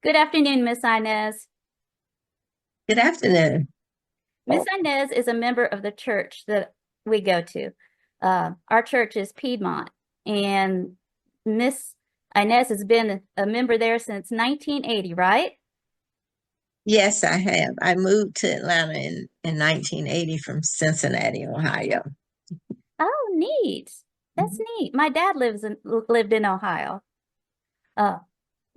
Good afternoon, Miss Inez. Good afternoon. Miss Inez is a member of the church that we go to. Our church is Piedmont, and Miss Inez has been a member there since 1980, right? Yes, I have. I moved to Atlanta in 1980 from Cincinnati, Ohio. Oh, neat. That's Mhm. neat. My dad lived in Ohio. Uh,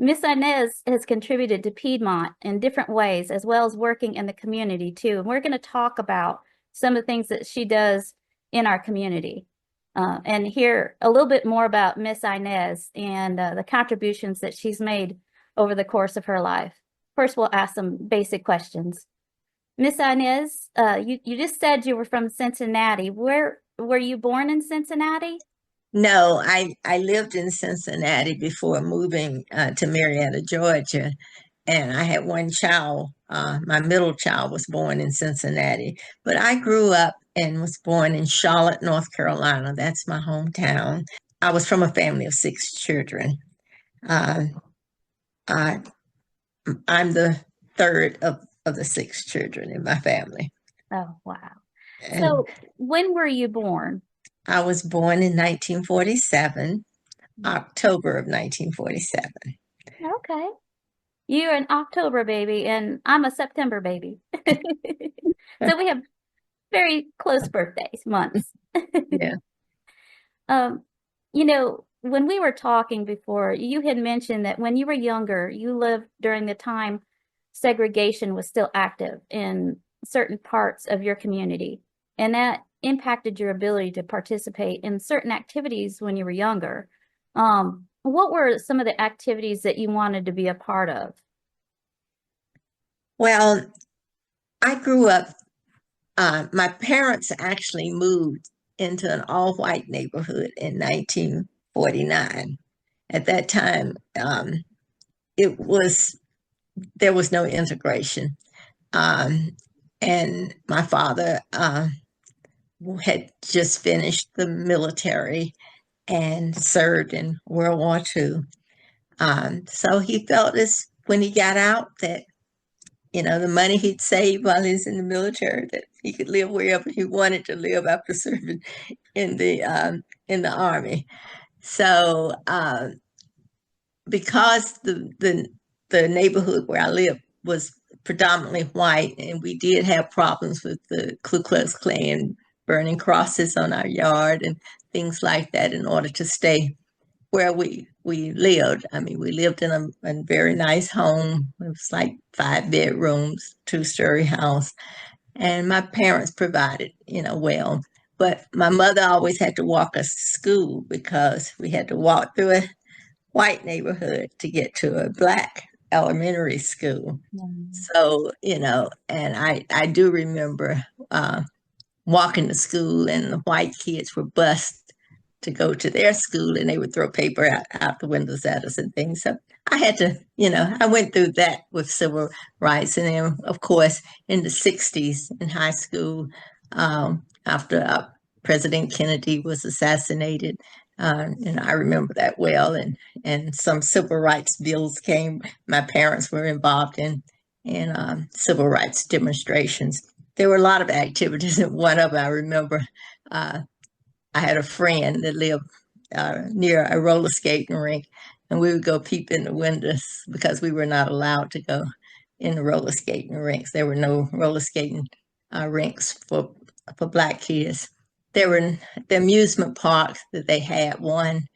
Miss Inez has contributed to Piedmont in different ways, as well as working in the community too. And we're going to talk about some of the things that she does in our community, and hear a little bit more about Miss Inez and the contributions that she's made over the course of her life. First, we'll ask some basic questions. Miss Inez, you just said you were from Cincinnati. Where were you born in Cincinnati? No, I lived in Cincinnati before moving to Marietta, Georgia, and I had one child. My middle child was born in Cincinnati, but I grew up and was born in Charlotte, North Carolina. That's my hometown. I was from a family of six children. Uh, I, I'm the third of the six children in my family. Oh, wow. And So, when were you born? I was born in 1947, October of 1947. Okay. You're an October baby and I'm a September baby. So we have very close birthdays, months. Yeah. Um, when we were talking before, you had mentioned that when you were younger, you lived during the time segregation was still active in certain parts of your community, and that impacted your ability to participate in certain activities when you were younger. What were some of the activities that you wanted to be a part of? Well, I grew up, my parents actually moved into an all-white neighborhood in 1949. At that time, it was there was no integration. Um, and my father had just finished the military and served in World War II. So he felt as when he got out that, the money he'd saved while he was in the military, that he could live wherever he wanted to live after serving in the army. So because the neighborhood where I lived was predominantly white, and we did have problems with the Ku Klux Klan burning crosses on our yard and things like that in order to stay where we lived. I mean, we lived in a very nice home. It was like 5 bedrooms, two-story house, and my parents provided, well. But my mother always had to walk us to school because we had to walk through a white neighborhood to get to a black elementary school. Mm. So, and I do remember walking to school, and the white kids were bused to go to their school, and they would throw paper out the windows at us and things. So I had to, I went through that with civil rights. And then, of course, in the 60s in high school, after President Kennedy was assassinated, and I remember that well, and some civil rights bills came. My parents were involved in civil rights demonstrations. There were a lot of activities, and one of them I remember, uh, I had a friend that lived near a roller skating rink, and we would go peep in the windows because we were not allowed to go in the roller skating rinks. There were no roller skating rinks for black kids. There were the amusement parks that they had. One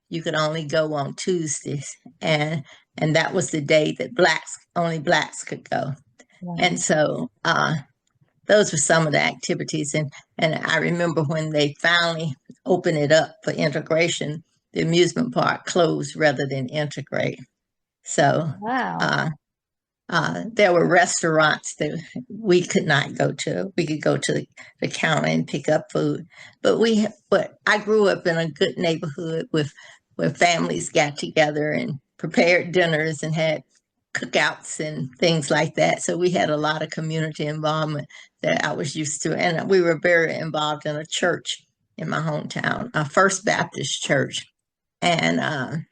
you could only go on Tuesdays, and that was the day that only blacks could go. Wow. And so those were some of the activities. And I remember when they finally opened it up for integration, the amusement park closed rather than integrate. So Wow. uh, there were restaurants that we could not go to. We could go to the counter and pick up food, but I grew up in a good neighborhood with where families got together and prepared dinners and had cookouts and things like that. So we had a lot of community involvement that I was used to, and we were very involved in a church in my hometown, a First Baptist church, and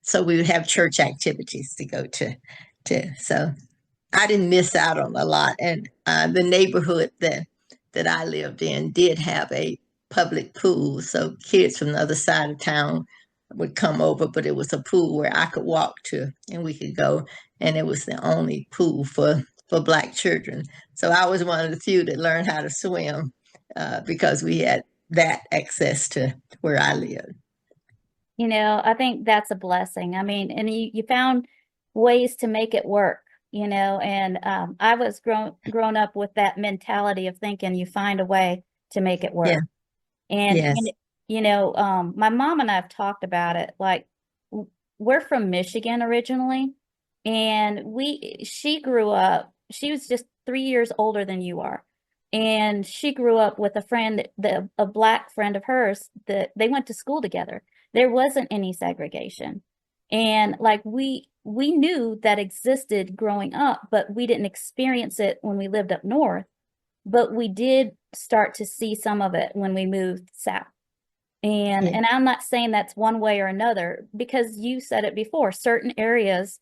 so we would have church activities to go So I didn't miss out on a lot. And the neighborhood that I lived in did have a public pool. So kids from the other side of town would come over, but it was a pool where I could walk to and we could go. And it was the only pool for Black children. So I was one of the few that learned how to swim because we had that access to where I lived. You know, I think that's a blessing. I mean, and you found ways to make it work, you know, and I was grown up with that mentality of thinking you find a way to make it work. Yeah. And, Yes. you know, my mom and I have talked about it. Like, we're from Michigan originally, and she grew up, she was just 3 years older than you are. And she grew up with a friend, a Black friend of hers, that they went to school together. There wasn't any segregation. And like we knew that existed growing up, but we didn't experience it when we lived up north. But we did start to see some of it when we moved south. Yeah. And I'm not saying that's one way or another, because you said it before, certain areas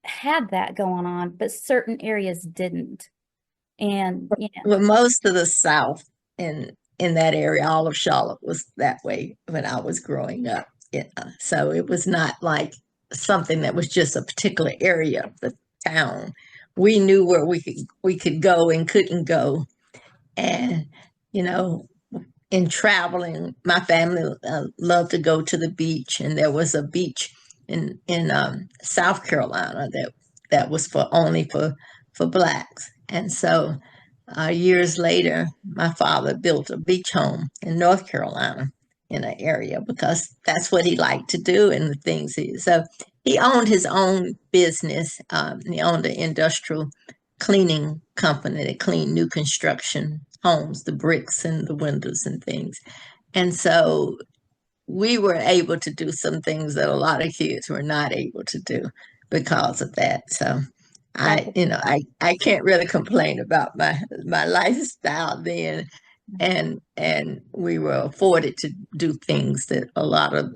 had that going on, but certain areas didn't. And Well, most of the South in that area, all of Charlotte was that way when I was growing up. So it was not like something that was just a particular area of the town. We knew where we could go and couldn't go, and you know, in traveling, my family loved to go to the beach, and there was a beach in South Carolina that was for only for Blacks, and so years later, my father built a beach home in North Carolina in an area because that's what he liked to do and the things so he owned his own business. He owned an industrial cleaning company that cleaned new construction homes, the bricks and the windows and things. And so we were able to do some things that a lot of kids were not able to do because of that. So I can't really complain about my lifestyle then, and we were afforded to do things that a lot of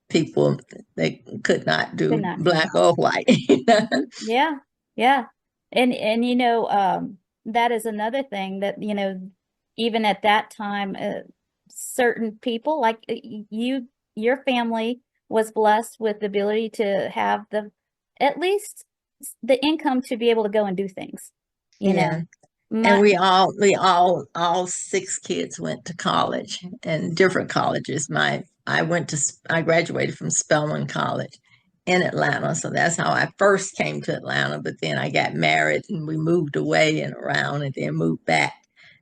people they could not do, could not do. Black or white. Yeah, yeah. And you know, that is another thing that, you know, even at that time, certain people like your family was blessed with the ability to have at least the income to be able to go and do things, you Yeah. know. And My, we all six kids went to college and different colleges. I graduated from Spelman College in Atlanta, so that's how I first came to Atlanta. But then I got married and we moved away and around, and then moved back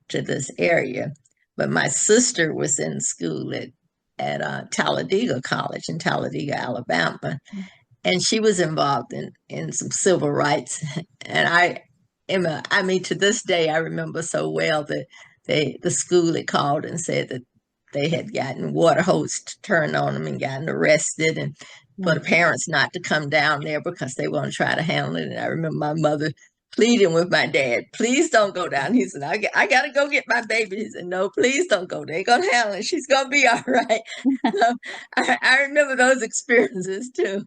to this area. But my sister was in school at Talladega College in Talladega, Alabama, and she was involved in some civil rights. And I mean, to this day, I remember so well that the school had called and said that they had gotten water hose turned on them and gotten arrested, and for the parents not to come down there because they want to try to handle it. And I remember my mother pleading with my dad, please don't go down. He said, I got to go get my baby. He said, no, please don't go. They're going to handle it. She's going to be all right. So I remember those experiences too,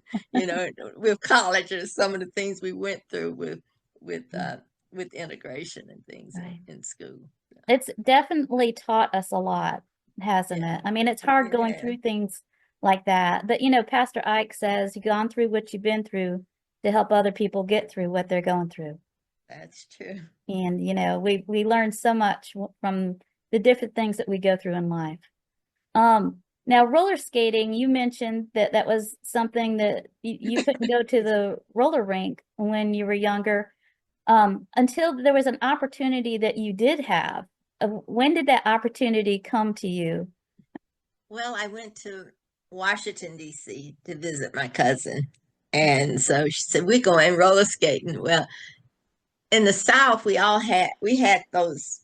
with colleges, some of the things we went through with integration and things Right. in school. It's definitely taught us a lot, hasn't Yeah. it? I mean, it's hard going Yeah. through things like that. But, you know, Pastor Ike says you've gone through what you've been through to help other people get through what they're going through. That's true. And, you know, we learn so much from the different things that we go through in life. Now, roller skating, you mentioned that was something that you couldn't go to the roller rink when you were younger, until there was an opportunity that you did have. When did that opportunity come to you? Well, I went to Washington, D.C. to visit my cousin. And so she said, we're going roller skating. Well, in the South, we had those,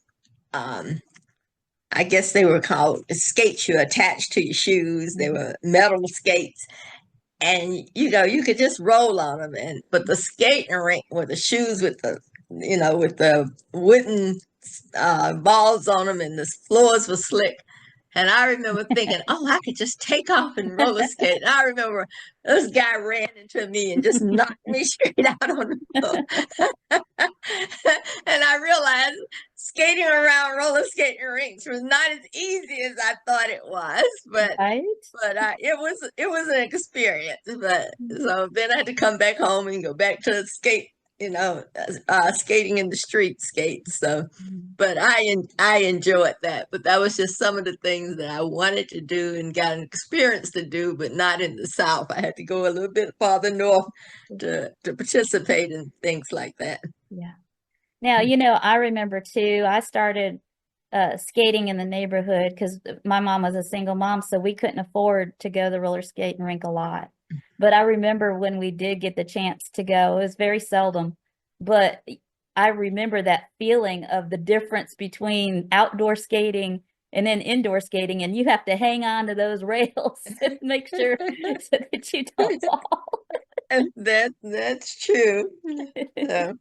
I guess they were called skates you attached to your shoes. They were metal skates. And you could just roll on them. But the skating rink were the shoes with the wooden balls on them, and the floors were slick. And I remember thinking, oh, I could just take off and roller skate. And I remember this guy ran into me and just knocked me straight out on the floor. And I realized skating around roller skating rinks was not as easy as I thought it was, but Right? it was an experience. But so then I had to come back home and go back to skate, skating in the street skates. So, but I enjoyed that. But that was just some of the things that I wanted to do and got an experience to do, but not in the South. I had to go a little bit farther north to participate in things like that. Yeah. Now, I remember too, I started skating in the neighborhood because my mom was a single mom, so we couldn't afford to go to the roller skating rink a lot. But I remember when we did get the chance to go, it was very seldom, but I remember that feeling of the difference between outdoor skating and then indoor skating, and you have to hang on to those rails and make sure so that you don't fall. That's true. So,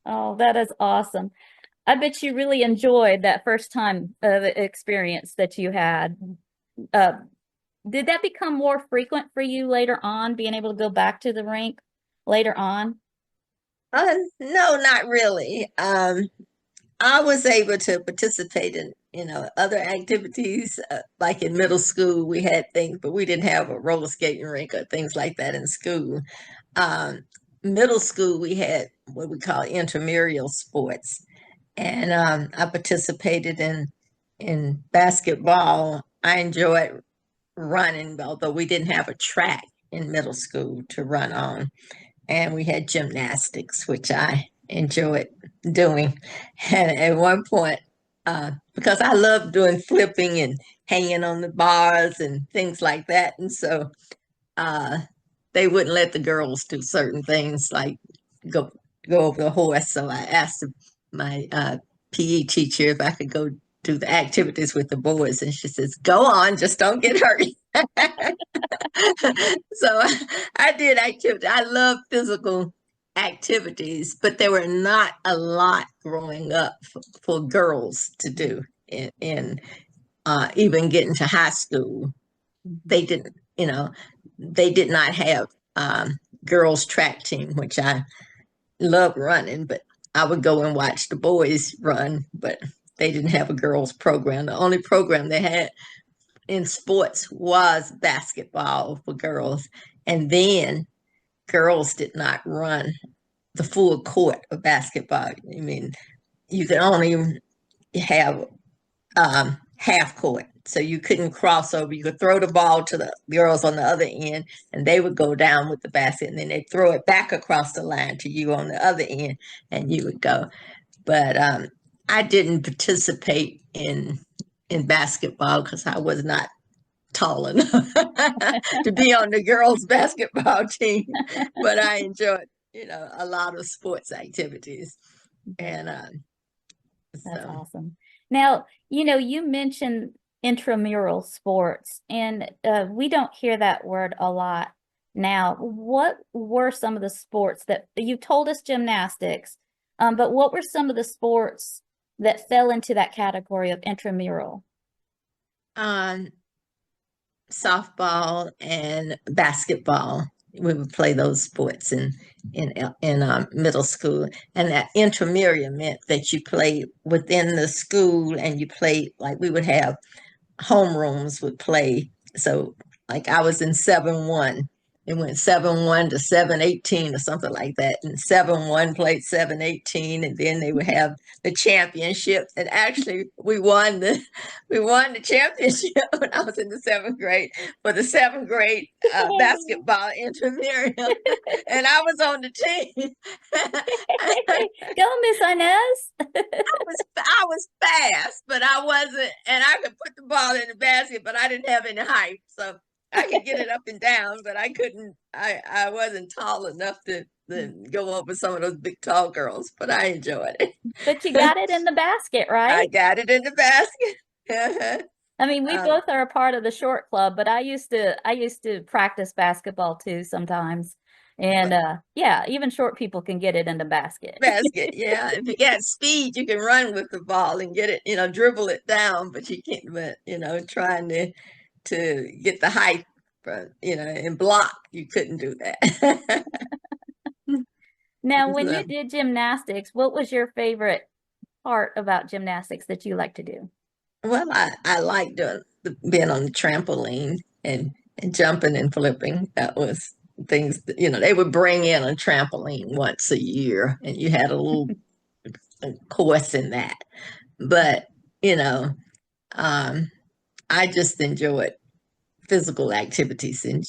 Oh, that is awesome. I bet you really enjoyed that first time of experience that you had. Uh, did that become more frequent for you later on, being able to go back to the rink later on? no, not really. I was able to participate in, other activities. Like in middle school, we had things, but we didn't have a roller skating rink or things like that in school. Um, Middle school, we had what we call intramural sports, and I participated in basketball. I enjoyed running, although we didn't have a track in middle school to run on, and we had gymnastics, which I enjoyed doing. And at one point, because I love doing flipping and hanging on the bars and things like that, and so uh, they wouldn't let the girls do certain things like go go over the horse. So I asked my PE teacher if I could go do the activities with the boys, and she says, "Go on, just don't get hurt." So I did activity. I love physical activities, but there were not a lot growing up for girls to do in even getting to high school. They didn't, they did not have girls track team, which I love running, but I would go and watch the boys run, but they didn't have a girls program. The only program they had in sports was basketball for girls. And then girls did not run the full court of basketball. I mean, you could only have half court. So you couldn't cross over. You could throw the ball to the girls on the other end, and they would go down with the basket, and then they'd throw it back across the line to you on the other end, and you would go. But I didn't participate in basketball because I was not tall enough to be on the girls' basketball team. But I enjoyed, a lot of sports activities, and That's so. awesome. Now, you mentioned intramural sports, and we don't hear that word a lot now. What were some of the sports that you told us gymnastics, but what were some of the sports that fell into that category of intramural? Um, Softball and basketball. We would play those sports in middle school, and that intramural meant that you played within the school, and you played like we would have homerooms would play. So like I was in 7-1. It went 7-1 to 7-18 or something like that. And 7-1 played 7-18, and then they would have the championship. And actually we won the championship when I was in the seventh grade for the seventh grade basketball intramural. And I was on the team. Go, Miss Inez. I was fast, but I wasn't, and I could put the ball in the basket, but I didn't have any height. So I could get it up and down, but I couldn't, I wasn't tall enough to go over some of those big tall girls, but I enjoyed it. But you got it in the basket, I right? got it in the basket. I mean, we both are a part of the short club, but I used to practice basketball too sometimes. And yeah, even short people can get it in the basket. Basket, yeah. If you got speed, you can run with the ball and get it, dribble it down, but you can't, but trying to get the height from, and block, you couldn't do that. Now, when So, you did gymnastics, what was your favorite part about gymnastics that you like to do? well, I like being on the trampoline and jumping and flipping. That was things, they would bring in a trampoline once a year and you had a little course in that. But, you know, um, I just enjoyed physical activities in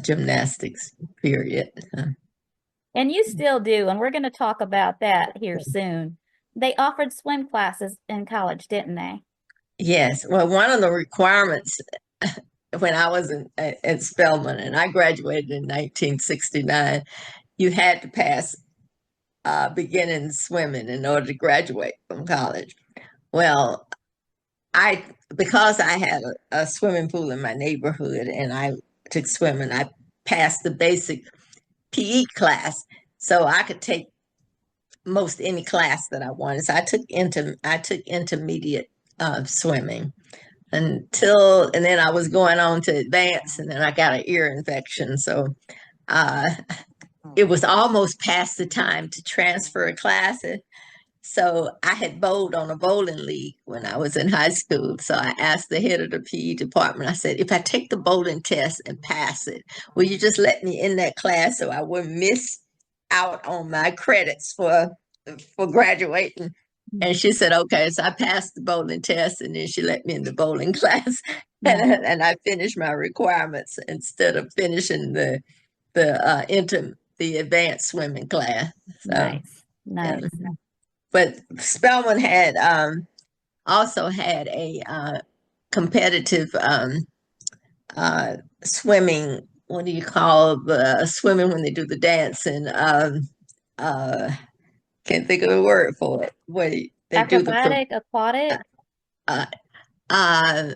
gymnastics, period. And you still do, and we're going to talk about that here soon. They offered swim classes in college, didn't they? Yes. Well, one of the requirements when I was at Spelman, and I graduated in 1969, you had to pass beginning swimming in order to graduate from college. Well, I because I had a swimming pool in my neighborhood and I took swimming, I passed the basic PE class, so I could take most any class that I wanted. So I took intermediate swimming and then I was going on to advance, and then I got an ear infection, so uh, it was almost past the time to transfer classes. So I had bowled on a bowling league when I was in high school. So I asked the head of the PE department, I said, if I take the bowling test and pass it, will you just let me in that class so I wouldn't miss out on my credits for graduating? And she said, okay. So I passed the bowling test and then she let me in the bowling class. And I finished my requirements instead of finishing the advanced swimming class. So, Nice, yeah. nice. But Spelman had also had a competitive swimming. What do you call swimming when they do the dancing? Uh, can't think of a word for it. Wait, they do Acrobatic, aquatic. uh, uh,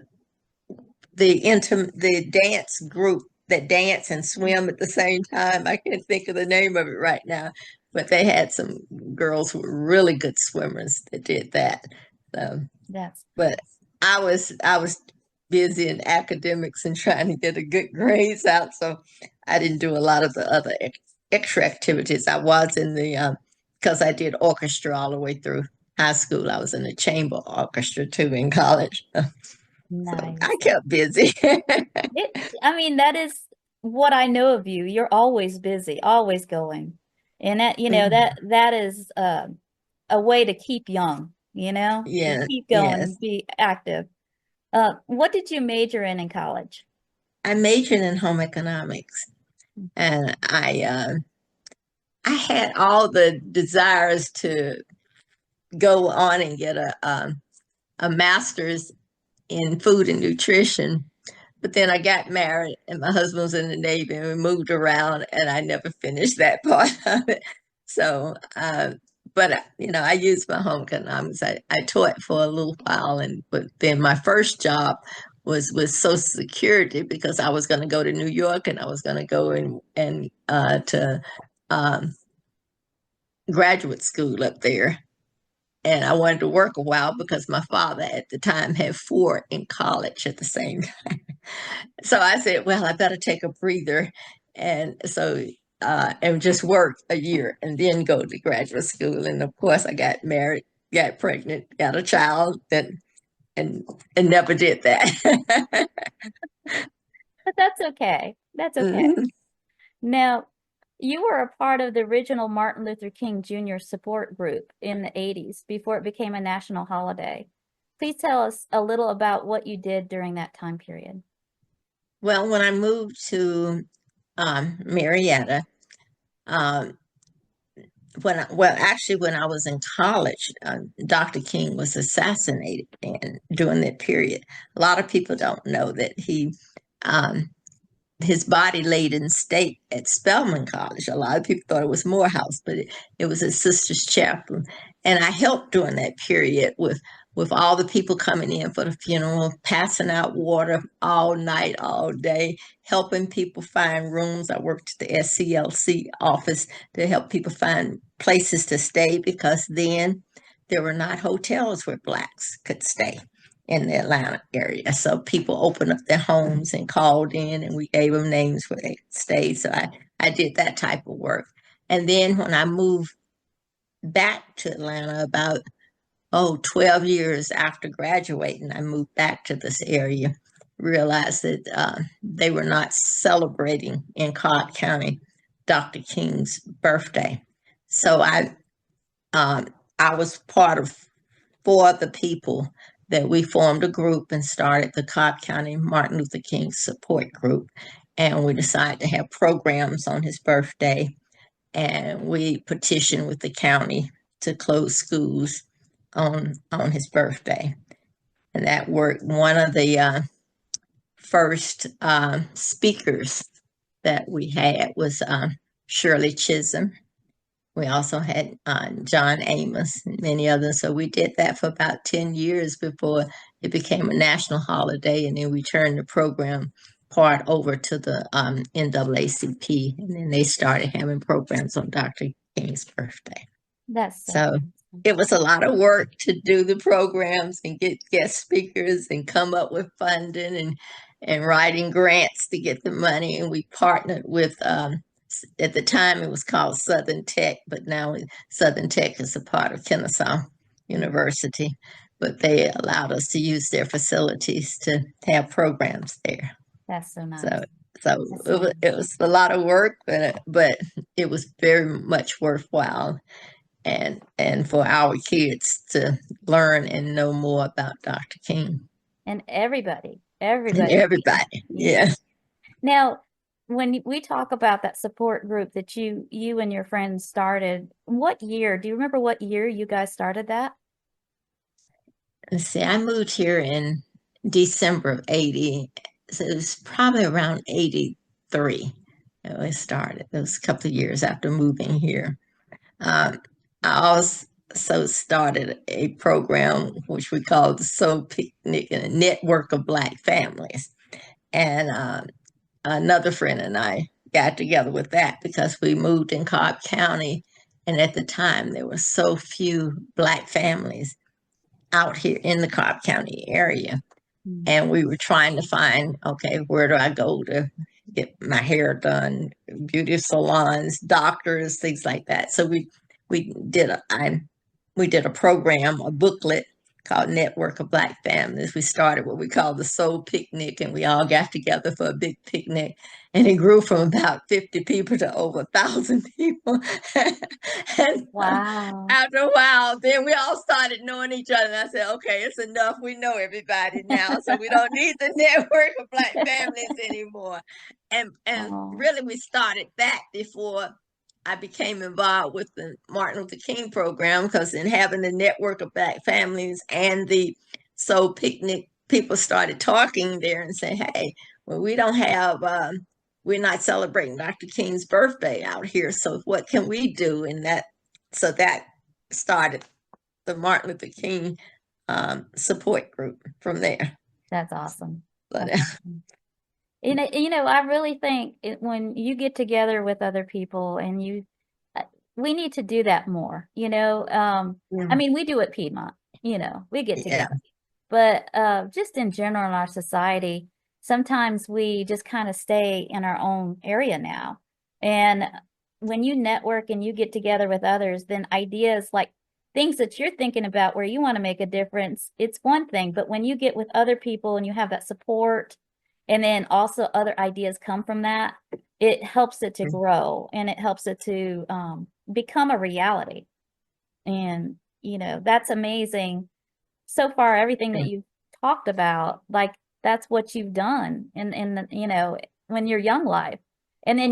the dance group that dance and swim at the same time. I can't think of the name of it right now, but they had some girls who were really good swimmers that did that. So, That's but I was busy in academics and trying to get a good grades out, so I didn't do a lot of the other extra activities. I was in the because I did orchestra all the way through high school. I was in the chamber orchestra too in college. So nice. I kept busy. I mean, that is what I know of you. You're always busy, always going. And that, that is a way to keep young, to Yeah, keep going, yes. be active. What did you major in college? I majored in home economics, and I had all the desires to go on and get a master's in food and nutrition. But then I got married and my husband was in the Navy and we moved around and I never finished that part of it. So, but I used my home economics. I taught for a little while, but then my first job was with Social Security because I was going to go to New York and I was going to go and to um, graduate school up there. And I wanted to work a while because my father at the time had four in college at the same time. So I said, well, I better take a breather. And so, and just work a year and then go to graduate school. And of course, I got married, got pregnant, got a child, and never did that. But that's okay. That's okay. Mhm. Now, you were a part of the original Martin Luther King Jr. support group in the 80s before it became a national holiday. Please tell us a little about what you did during that time period. Well, when I moved to Marietta, um, actually, when I was in college, Dr. King was assassinated, and during that period, a lot of people don't know that um, his body laid in state at Spelman College. A lot of people thought it was Morehouse, but it was his sister's chapel. And I helped during that period with with all the people coming in for the funeral, passing out water all night, all day, helping people find rooms. I worked at the SCLC office to help people find places to stay, because then there were not hotels where Blacks could stay in the Atlanta area. So people opened up their homes and called in, and we gave them names where they could stay. So I did that type of work. And then when I moved back to Atlanta about 12 years after graduating, I moved back to this area, realized that they were not celebrating in Cobb County Dr. King's birthday. So I was part of four other people that we formed a group and started the Cobb County Martin Luther King Support Group. And we decided to have programs on his birthday. And we petitioned with the county to close schools on his birthday. And that worked. One of the first speakers that we had was Shirley Chisholm. We also had John Amos and many others. So we did that for about 10 years before it became a national holiday. And then we turned the program part over to the NAACP. And then they started having programs on Dr. King's birthday. That's So awesome. it was a lot of work to do the programs and get guest speakers and come up with funding and writing grants to get the money. And we partnered with at the time it was called Southern Tech, but now Southern Tech is a part of Kennesaw University. But they allowed us to use their facilities to have programs there. That's so nice. So That's so nice. it was a lot of work, but it was very much worthwhile. And for our kids to learn and know more about Dr. King. And everybody. Yeah. Now, when we talk about that support group that you and your friends started, what year? Do you remember what year you guys started that? Let's see, I moved here in December of 80. So it was probably around 83 that we started. It was a couple of years after moving here. I also started a program which we called the Soul Picnic, and a network of Black families. And another friend and I got together with that because we moved in Cobb County. And at the time, there were so few Black families out here in the Cobb County area. Mm-hmm. And we were trying to find, okay, where do I go to get my hair done, beauty salons, doctors, things like that. So we did a program, a booklet called Network of Black Families. We started what we call the Soul Picnic, and we all got together for a big picnic, and it grew from about 50 people to over 1,000 people. And wow. After a while, then we all started knowing each other, and I said, okay, it's enough. We know everybody now, so we don't need the Network of Black Families anymore. And really, we started that before I became involved with the Martin Luther King program, because in having the Network of Black Families and the Soul Picnic, people started talking there and saying, hey, well, we don't have, we're not celebrating Dr. King's birthday out here, so what can we do? And that started the Martin Luther King support group from there. That's awesome. That's awesome. I really think when you get together with other people and we need to do that more, I mean, we do at Piedmont, we get together, but just in general in our society, sometimes we just kind of stay in our own area now. And when you network and you get together with others, then ideas like things that you're thinking about where you want to make a difference, it's one thing. But when you get with other people and you have that support, and then also other ideas come from that, it helps it to grow, and it helps it to become a reality. And, that's amazing. So far, everything that you've talked about, like that's what you've done when you're young life. And then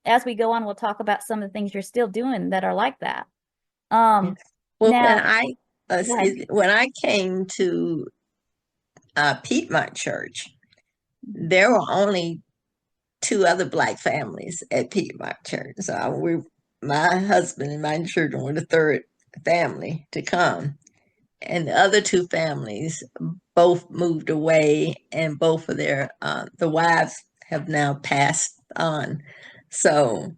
as we go on, we'll talk about some of the things you're still doing that are like that. Well, now, when I came to Piedmont Church, there were only 2 other Black families at Piedmont Church. So my husband and my children were the 3rd family to come. and the other two families both moved away, and both of their the wives have now passed on. So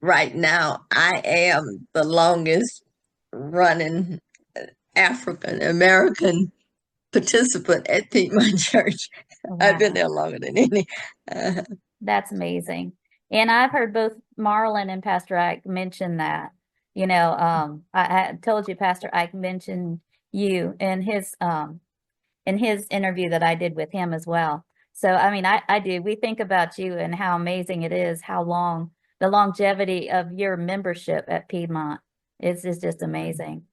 right now, I am the longest running African American participant at Piedmont Church. I've been there Wow. longer than any. Uh, That's amazing. And I've heard both Marlon and Pastor Ike mention that. I told you Pastor Ike mentioned you in his interview that I did with him as well. So I mean I do. We think about you and how amazing it is, how long the longevity of your membership at Piedmont is just amazing.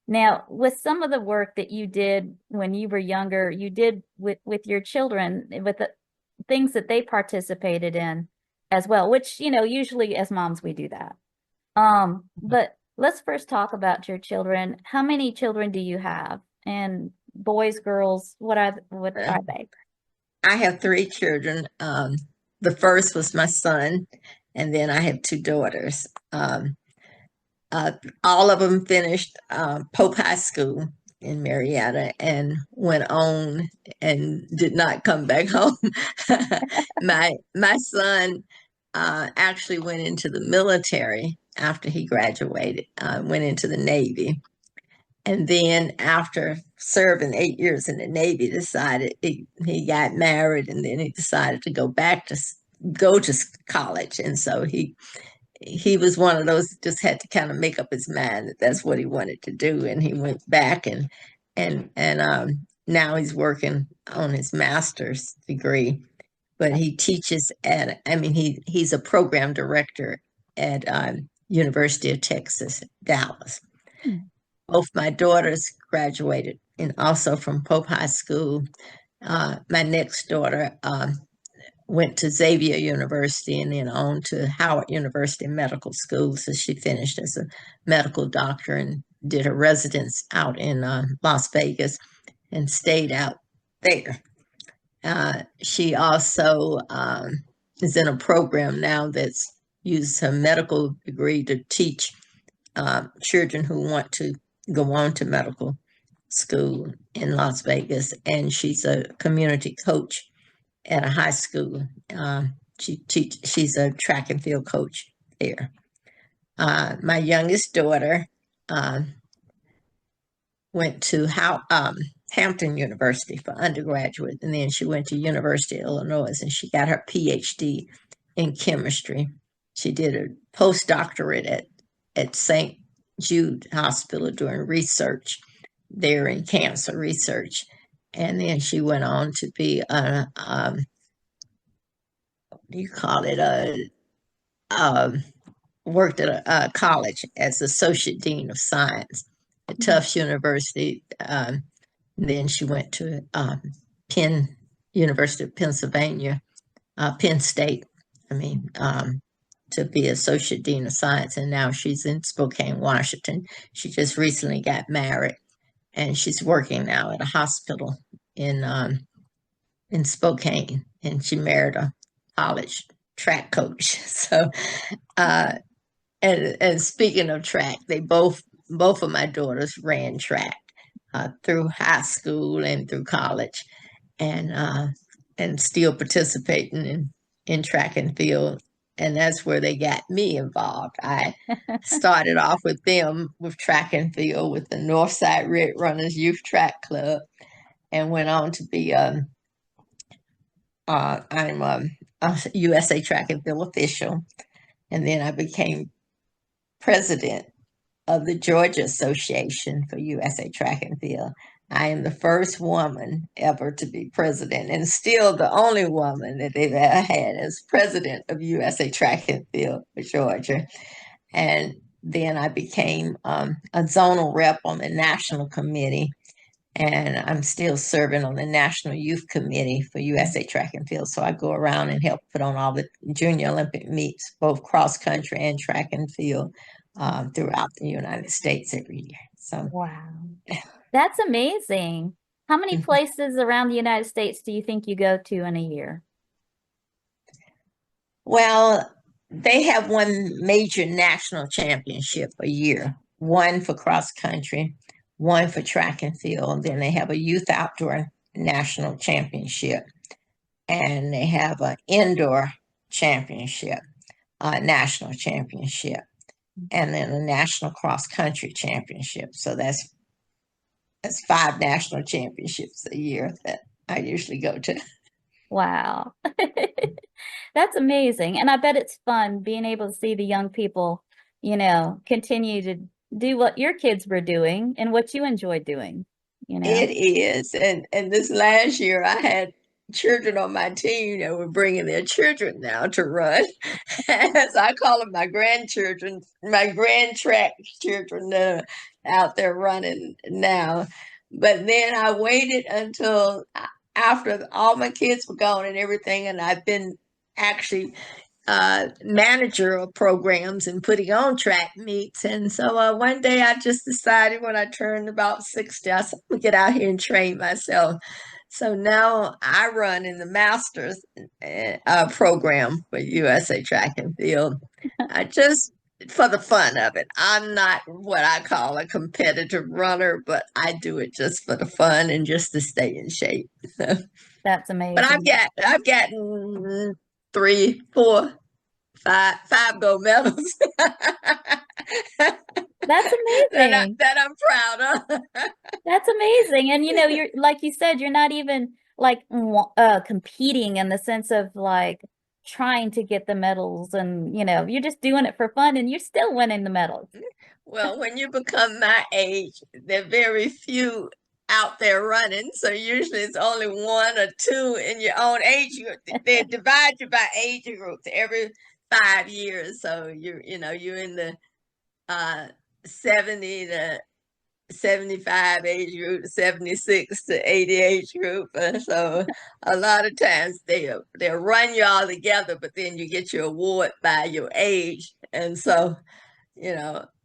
Now, with some of the work that you did when you were younger, you did with your children, with the things that they participated in as well, which, usually as moms we do that. But let's first talk about your children. How many children do you have? And boys, girls, what are they? I have three children. The first was my son, and then I have two daughters. Uh, all of them finished Pope High School in Marietta and went on and did not come back home. My son actually went into the military after he graduated, went into the Navy. And then after serving 8 years in the Navy, decided he got married, and then he decided to go to college. And so he was one of those that just had to kind of make up his mind that that's what he wanted to do, and he went back and now he's working on his master's degree. But he teaches at, I mean, he's a program director at University of Texas, Dallas. Hmm. Both my daughters graduated and also from Pope High School. My next daughter went to Xavier University and then on to Howard University Medical School. So she finished as a medical doctor and did her residence out in Las Vegas and stayed out there. She also is in a program now that's used her medical degree to teach children who want to go on to medical school in Las Vegas. And she's a community coach at a high school. She's a track and field coach there. My youngest daughter went to Hampton University for undergraduate, and then she went to University of Illinois, and she got her PhD in chemistry. She did a postdoctorate at St. Jude Hospital doing research there in cancer research. And then she went on to be what do you call it? Worked at a college as associate dean of science at Tufts University. Then she went to Penn University of Pennsylvania, Penn State. I mean, to be associate dean of science, and now she's in Spokane, Washington. She just recently got married, and she's working now at a hospital in Spokane, and she married a college track coach. So, and speaking of track, they both of my daughters ran track through high school and through college, and still participating in track and field. And that's where they got me involved. I started off with them with track and field with the Northside Red Runners Youth Track Club, and went on to be I'm a USA Track and Field official, and then I became president of the Georgia Association for USA Track and Field. I am the first woman ever to be president, and still the only woman that they've ever had as president of USA Track and Field for Georgia. And then I became a zonal rep on the national committee, and I'm still serving on the National Youth Committee for USA Track and Field. So I go around and help put on all the junior Olympic meets, both cross country and track and field, throughout the United States every year. So, Wow. That's amazing. How many places around the United States do you think you go to in a year? well, they have one major national championship a year, one for cross country, one for track and field. Then they have a youth outdoor national championship, and they have an indoor championship, national championship, and then a national cross country championship. So that's 5 national championships a year that I usually go to. Wow. That's amazing. And I bet it's fun being able to see the young people, continue to do what your kids were doing and what you enjoy doing, you know? It is. And this last year I had children on my team that were bringing their children now to run. As I call them my grandchildren, my grand track children that are out there running now. But then I waited until after all my kids were gone and everything, and I've been actually manager of programs and putting on track meets. And so one day I just decided when I turned about 60, I said, I'm get out here and train myself. So now I run in the master's program for USA Track and Field. I just for the fun of it. I'm not what I call a competitive runner, but I do it just for the fun and just to stay in shape. That's But amazing. I've gotten 3, 4, 5 gold medals That's amazing. that I'm proud of. That's amazing. And you're like you said, you're not even like competing in the sense of like trying to get the medals and you're just doing it for fun and you're still winning the medals. Well, when you become my age, there are very few out there running. So usually it's only 1 or 2 in your own age group. They divide you by age groups every 5 years. So you're in the 70 to 75 age group, 76 to 80 age group. And so a lot of times they'll run you all together, but then you get your award by your age. And so,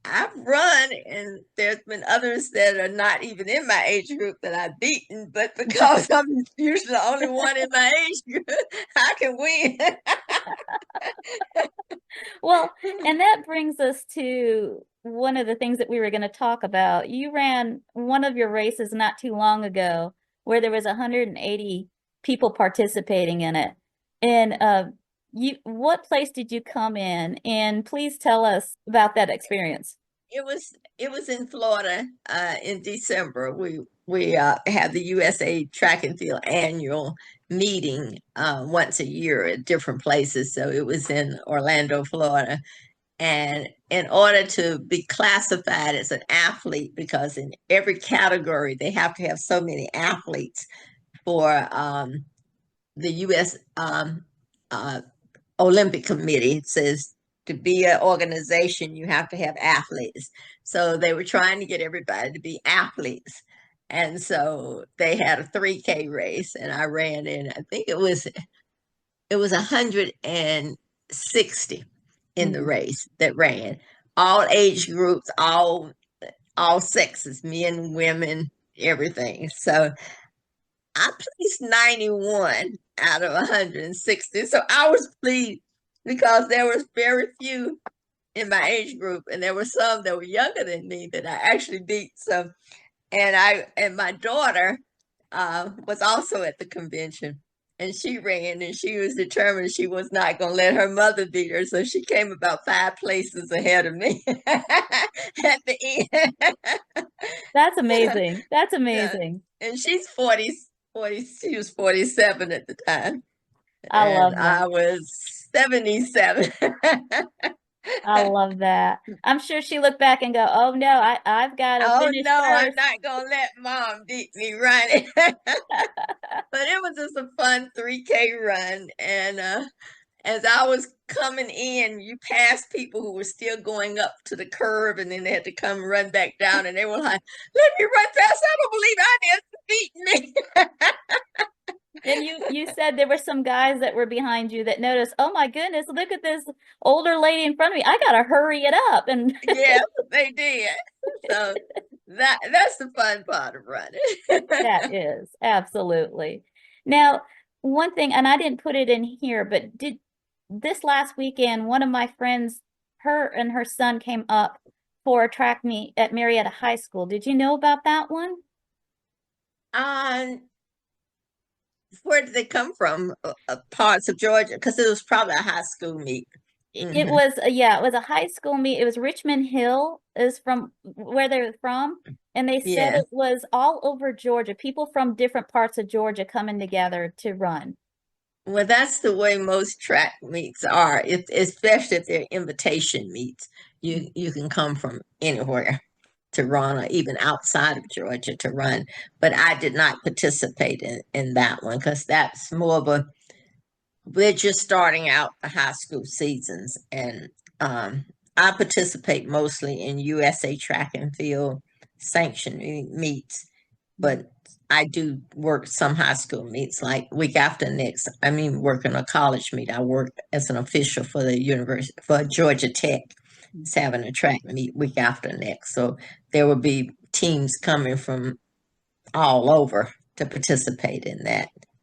I've run, and there's been others that are not even in my age group that I've beaten, but because I'm usually the only one in my age group, I can win. Well, and that brings us to one of the things that we were going to talk about. You ran one of your races not too long ago where there was 180 people participating in it. And what place did you come in? And please tell us about that experience. It was in Florida in December. We have the USA Track and Field annual meeting once a year at different places. So it was in Orlando, Florida. And in order to be classified as an athlete, because in every category they have to have so many athletes for the U.S. Olympic Committee, it says to be an organization, you have to have athletes. So they were trying to get everybody to be athletes. And so they had a 3K race, and I ran in, I think it was 160 in the race that ran. All age groups, all sexes, men, women, everything. So I placed 91 out of 160. So I was pleased because there was very few in my age group, and there were some that were younger than me that I actually beat. So, and my daughter was also at the convention, and she ran, and she was determined she was not going to let her mother beat her. So she came about 5 places ahead of me at the end. That's amazing. That's Yeah. amazing. And she's 40, she was 47 at the time, I and love that. I was 77. I love that. I'm sure she looked back and go, "Oh no, I've got to Oh finish no, I'm first." not gonna let mom beat me running. But it was just a fun 3K run. And as I was coming in, you passed people who were still going up to the curb, and then they had to come run back down, and they were like, "Let me run fast. I don't believe I did beat me." And you said there were some guys that were behind you that noticed, "Oh my goodness, look at this older lady in front of me. I gotta hurry it up." And Yes, they did. So that's the fun part of running. that is absolutely. Now, one thing, and I didn't put it in here, but did this last weekend, one of my friends, her and her son came up for a track meet at Marietta High School. Did you know about that one? Um, where did they come from? Parts of Georgia? Because it was probably a high school meet. It was yeah, it was a high school meet. It was Richmond Hill is from where they're from, and they said Yeah. it was all over Georgia. People from different parts of Georgia coming together to run. Well, that's the way most track meets are. If, especially if they're invitation meets, you can come from anywhere to run, or even outside of Georgia to run. But I did not participate in that one because that's more of a we're just starting out the high school seasons, and I participate mostly in USA track and field sanctioned meets, but I do work some high school meets like week after next. I mean, working a college meet. I work as an official for the university for Georgia Tech. It's having a track meet week after next. So there will be teams coming from all over to participate in that.